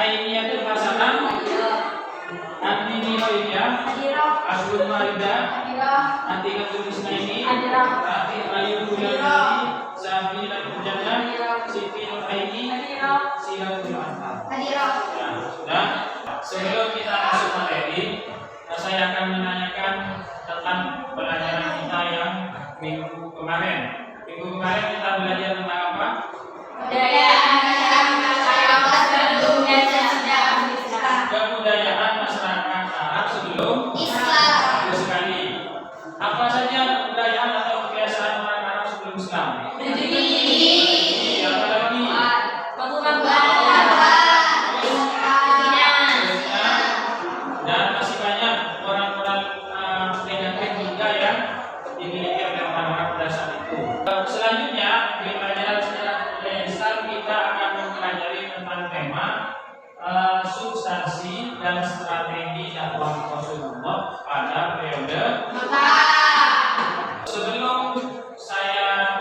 Ainiyatul Hasanah, Andini Hoya, Asrul Marida, Atikatul Isnaini, Ayu Bulanani, Sabilan Mujana, Siti Nuraini, Silatul Anfal. Sudah. Sebelum kita masuk materi, saya akan menanyakan tentang pelajaran kita yang minggu kemarin. Minggu kemarin kita belajar tentang apa? Kebudayaan masyarakat Arab sebelum Islam. Bagus sekali. Apa saja kebudayaan atau kebiasaan orang Arab sebelum Islam? Apa lagi? Dan masih banyak orang-orang penyakit juga yang dimiliki oleh orang Arab pada saat itu. Selanjutnya di pelajaran sejarah budaya Islam kita akan mempelajari tentang tema substansi dan strategi dakwah Rasulullah pada periode Mekah. Sebelum saya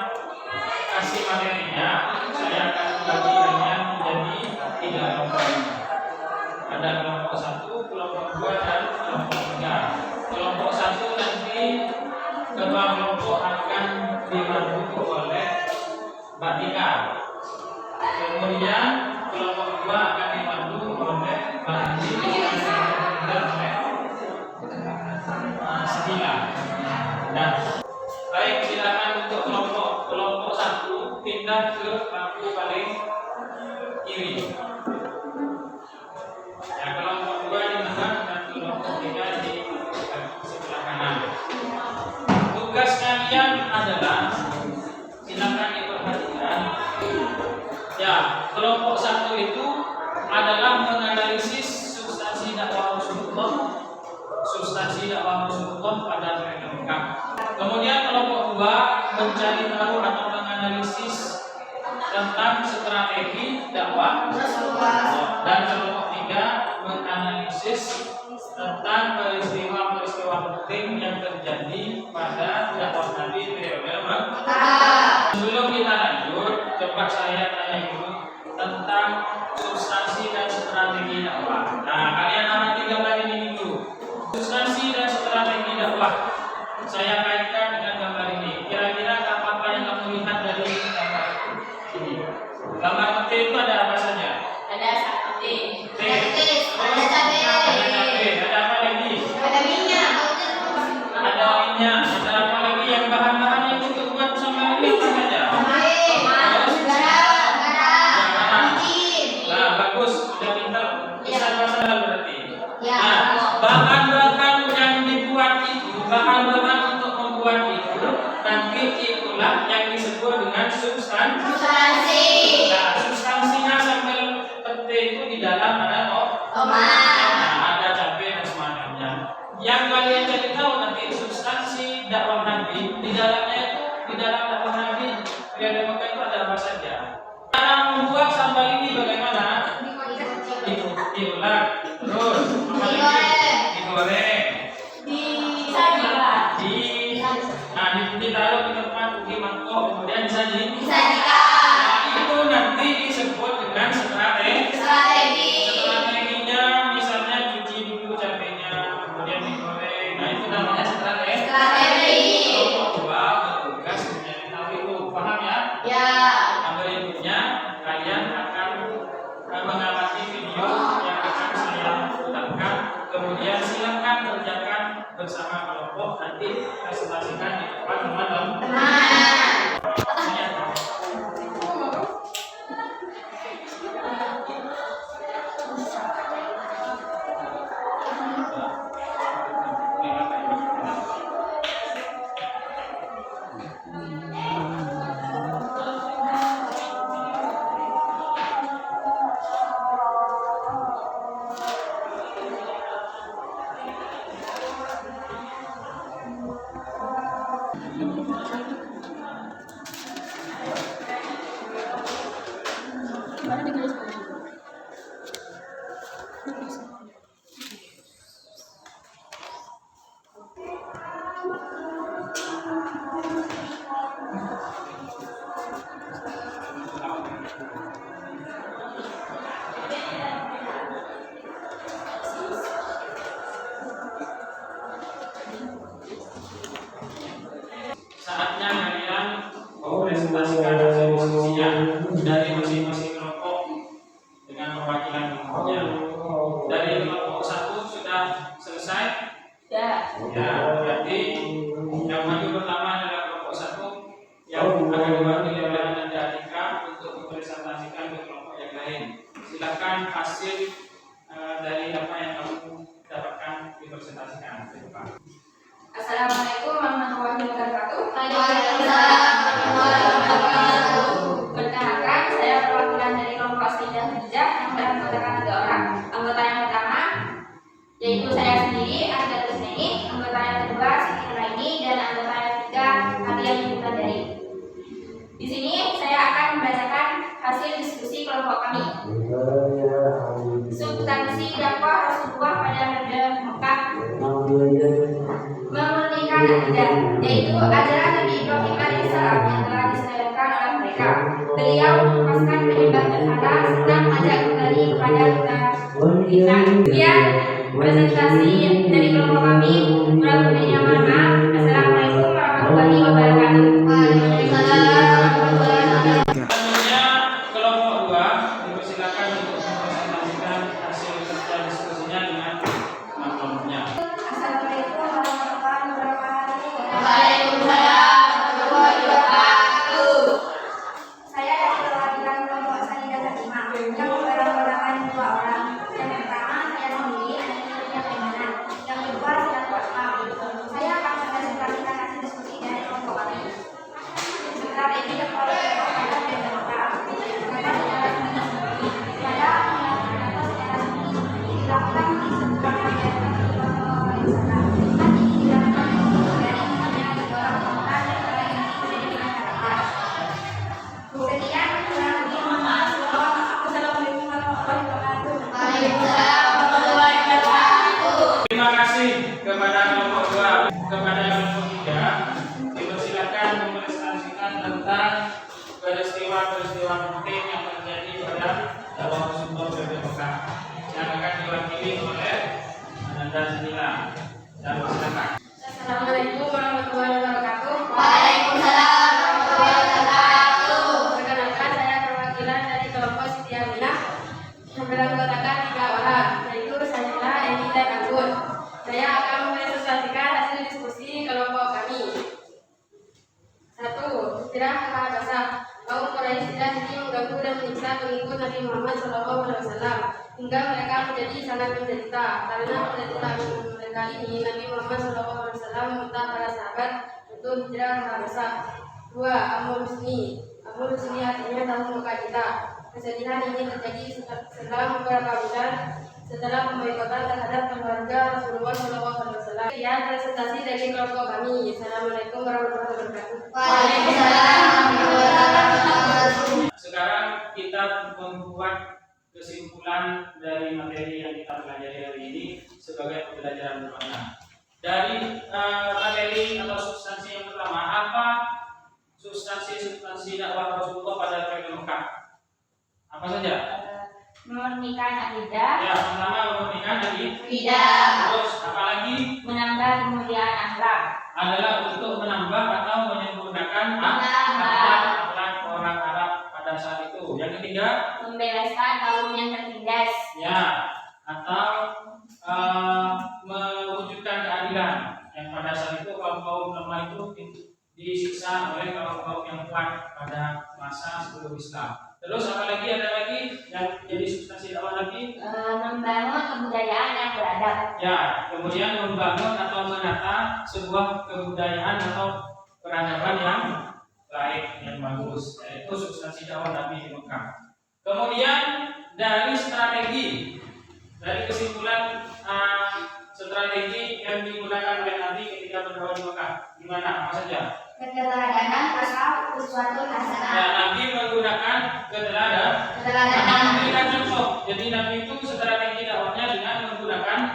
kasih materinya, saya akan membagikannya menjadi 3 kelompok. Ada kelompok 1, kelompok 2, dan kelompok 3. Kelompok 1 nanti kedua kelompok akan dibantu oleh Mbak Tika. Kemudian kelompok 2 akan dibantu oleh Mbak Andi dan oleh Sila. Nah, baik, silakan untuk kelompok 1 pindah ke bangku paling kiri. Ya, kelompok 2 di tengah dan kelompok 3 di sebelah kanan. Tugas kalian adalah, silakan diperhatikan. Ya, kelompok 1 itu adalah menganalisis substansi dakwah Rasulullah pada periode Mekah. Kemudian kelompok 2 mencari tahu atau menganalisis tentang strategi dakwah Rasulullah. Dan kelompok 3 menganalisis tentang peristiwa-peristiwa penting yang terjadi pada dakwah Nabi periode Mekah. Sebelum kita lanjut, coba saya tanya dulu tentang substansi dan strategi dakwah. Nah, kalian amati gambar ini dulu. Substansi dan strategi dakwah. Saya kaitkan dengan gambar ini. Kira-kira apa yang kamu lihat dari gambar ini? Gambar peti itu ada apa saja? Ada peti. Ada cabai. Ada apa lagi? Ada minyak. Ada minyak. Ada apa lagi yang bahan-bahan yang untuk buat sambal ini apa saja? Nah, bagus, sudah pintar. Bisa masalah berarti. Nah, bahan-bahan yang dibuat itu, bahan-bahan untuk membuat itu, nanti itulah yang disebut dengan substansi. Nah, substansinya sambal pete itu di dalam ada tomat, ada cabai dan semacamnya. Yang kalian jadi tahu nanti substansi dakwah Nabi di dalamnya itu, di dalam dakwah Nabi periode Mekah itu ada apa saja. Cara membuat sambal ini bagaimana? Diulek, terus digoreng, ditaruh di tempat di mangkok, kemudian disajikan. Nah, itu nanti disebut dengan strategi. Strateginya misalnya cuci dulu cabenya, kemudian digoreng. Nah, itu namanya strategi. Kelompok 2 bertugas mencari tahu itu, paham ya? Nah, berikutnya kalian akan mengamati video yang akan saya putarkan. Kemudian silakan kerjakan bersama kelompok, nanti presentasikan di depan teman-teman. Ya. Dari kelompok 1 sudah selesai. Ya. Ya, berarti yang maju pertama adalah kelompok 1 yang akan diwakili oleh Ananda Atika untuk mempresentasikan ke kelompok yang lain. Silakan hasil dari apa yang kamu dapatkan dipresentasikan. Assalamualaikum warahmatullahi wabarakatuh. Waalaikumsalam warahmatullahi wabarakatuh. Perkenalkan, saya perwakilan dari kelompok Sayyidah Khadijah yang beranggotakan 3 orang. Anggota yang pertama yaitu saya sendiri, Anda Kusneni. Anggota yang kedua Siti Nuraini, dan anggota yang ketiga Hadiah Mutadari. Di sini saya akan membacakan hasil diskusi kelompok kami. Substansi dakwah Rasulullah pada Nabi Mekah memurnikan akidah, yaitu ajaran Nabi Ibrahim alaihissalam yang telah diselenggarakan oleh mereka. Beliau melepaskan penyembah berhala serta mengajak kembali kepada kita. Sekian presentasi dari kelompok kami. Kurang lebihnya mohon maaf. Assalamualaikum warahmatullahi wabarakatuh. Selanjutnya kelompok 2 dipersilakan untuk mempresentasikan hasil kerja diskusinya dengan kelompoknya. Assalamualaikum warahmatullahi wabarakatuh. Waalaikumsalam warahmatullahi wabarakatuh. Saya dari perwakilan kelompok Sayyidah Khadijah yang beranggotakan 2 orang. Yang pertama saya sendiri, Anastasia Kaimanan. Yang kedua saya Fatma. Saya akan mempresentasikan hasil diskusi dari kelompok kami. Strategi dakwah Rasulullah pada Nabi Mekah. Kata secara sembunyi-sembunyi, tiada melakukan dakwah secara sembunyi-sembunyi dilakukan di sebuah kajian Rasulullah SAW. Hati dilakukan dari hanya didorong pemuda dan orang yang menjadi masyarakat. Sekian kurang lebih mohon maaf. Assalamualaikum warahmatullahi wabarakatuh. Waalaikumsalam warahmatullahi wabarakatuh. Terima kasih kepada kelompok 2. Kepada kelompok 3 dipersilakan mempresentasikan tentang peristiwa-peristiwa penting yang terjadi pada dakwah Rasulullah pada Mekah yang akan diwakili oleh Ananda Zanila. Dan silakan. Assalamualaikum warahmatullahi wabarakatuh. Waalaikumsalam warahmatullahi wabarakatuh. Perkenalkan, saya perwakilan dari kelompok Siti Aminah yang beranggotakan 3 orang, yaitu Sanila, Eni, dan Anggun. Saya akan mempresentasikan hasil diskusi kelompok kami. 1. Hijrah ke Habasah. Kaum Quraisy tidak henti mengganggu dan menyiksa pengikut Nabi Muhammad SAW hingga mereka menjadi sangat menderita. Karena penderitaan mereka ini, Nabi Muhammad SAW meminta para sahabat untuk hijrah ke Habasah. 2. Amul Husni. Amul Husni artinya tahun muka kita. Kesedihan ini terjadi setelah beberapa bulan setelah pemboikotan terhadap keluarga Rasulullah SAW. Sekian presentasi dari kelompok kami. Assalamualaikum warahmatullahi wabarakatuh. Waalaikumsalam warahmatullahi wabarakatuh. Sekarang kita membuat kesimpulan dari materi yang kita pelajari hari ini sebagai pembelajaran bermakna. Dari materi atau substansi yang pertama, apa substansi dakwah Rasulullah pada Nabi Mekah? Apa saja? Memurnikan akidah, Ya, pertama memurnikan akidah. Tidak. Terus apa lagi? menambah kemuliaan akhlak, Adalah untuk menambah atau menyempurnakan akhlak orang Arab pada saat itu. Yang ketiga, membebaskan kaum yang tertindas, ya, atau mewujudkan keadilan. Yang pada saat itu kaum lemah itu disiksa oleh kaum yang kuat pada masa sebelum Islam. Terus apa lagi? Ada lagi yang jadi substansi dakwah lagi? membangun kebudayaan yang beradab, Ya, kemudian membangun atau menata sebuah kebudayaan atau peradaban yang baik, yang bagus. Yaitu substansi dakwah Nabi di Mekah. Kemudian dari strategi, dari kesimpulan strategi yang digunakan oleh Nabi ketika berdakwah di Mekah, gimana? Apa saja? Keteladanan asal uswatun Ya, hasanah. Nabi menggunakan keteladanan. Keteladanan Memberikan contoh. Jadi Nabi itu strategi dakwahnya dengan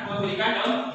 memberikan contoh.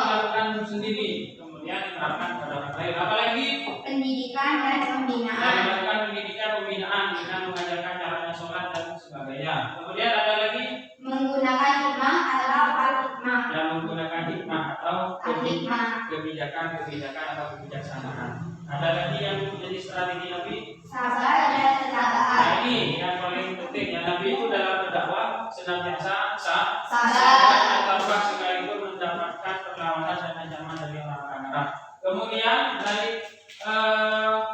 melakukan sendiri, kemudian diterapkan pada orang lain. Apalagi Pendidikan dan pembinaan. melakukan pendidikan pembinaan dengan mengajarkan caranya sholat dan sebagainya. Kemudian ada lagi Menggunakan hikmah atau al-hikmah. yang menggunakan hikmah atau Al-hikmah. kebijakan atau kebijaksanaan. Ada lagi yang menjadi strategi Nabi. Sabar dan ketabahan. Nah, ini yang paling penting ya, Nabi itu dalam berdakwah senantiasa atau sekalipun mendapatkan perlawanan dan ancaman dari orang Arab. Kemudian dari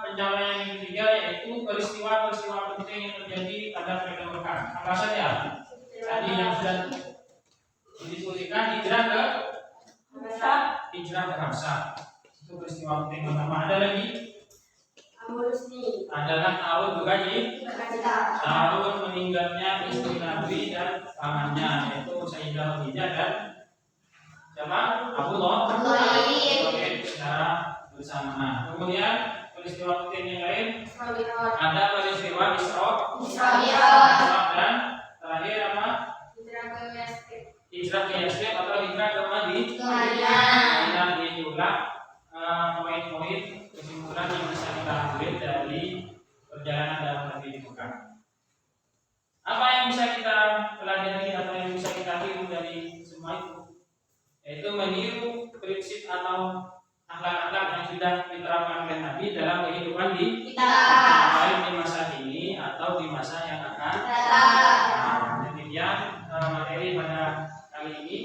pencapaian yang ketiga yaitu peristiwa-peristiwa penting yang terjadi pada mereka Mekah. Apa saja? Tadi yang sudah didiskusikan hijrah ke Habsah. Itu peristiwa penting pertama. Ada lagi? Adalah tahun bergaji. Tahun meninggalnya istri Nabi dan pamannya yaitu Sayyidah Khadijah dan siapa? Abdullah sebagai saudara bersama. Kemudian peristiwa penting yang lain ada peristiwa Isra dan terakhir apa? Hijrah ke Yastrib atau hijrah ke Madinah. Ini diulang poin-poin kesimpulan yang bisa kita ambil dari perjalanan dalam negeri di Mekah. Apa yang bisa kita pelajari atau yang bisa kita tiru dari semua itu? Yaitu meniru prinsip atau akhlak-akhlak yang sudah diterapkan oleh Nabi dalam kehidupan di baik di masa ini atau di masa yang akan datang. Demikian materi pada kali ini.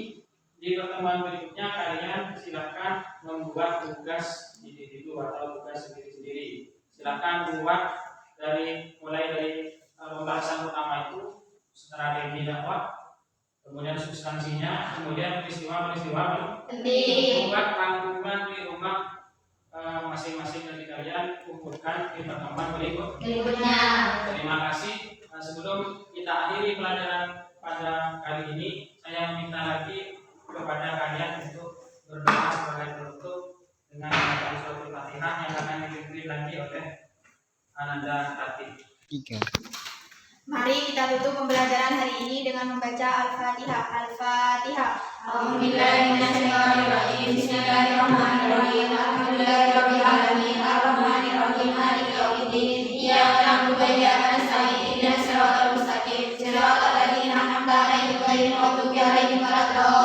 Di pertemuan berikutnya kalian silakan membuat tugas individu atau tugas sendiri-sendiri. Silakan buat mulai dari pembahasan utama itu strategi dakwah, kemudian substansinya, kemudian peristiwa-peristiwa penting. Buat rangkuman di rumah masing-masing dari kalian kumpulkan di pertemuan berikutnya. Terima kasih. Sebelum kita akhiri pelajaran pada kali ini, saya minta lagi kepada kalian untuk berdoa sebagai penutup dengan membaca surat Al-Fatihah yang akan dipimpin lagi oleh Ananda Tati. Mari kita tutup pembelajaran hari ini dengan membaca Al-Fatihah. Al-Fatihah. Bismillahirrahmanirrahim. Bismillahirrahmanirrahim. Alhamdulillahirabbil alamin. Arrahmanirrahim. Maliki yaumiddin. Iyyaka na'budu wa iyyaka nasta'in. Ihdinas siratal mustaqim. Siratal ladzina an'amta 'alaihim ghairil maghdubi 'alaihim waladdallin.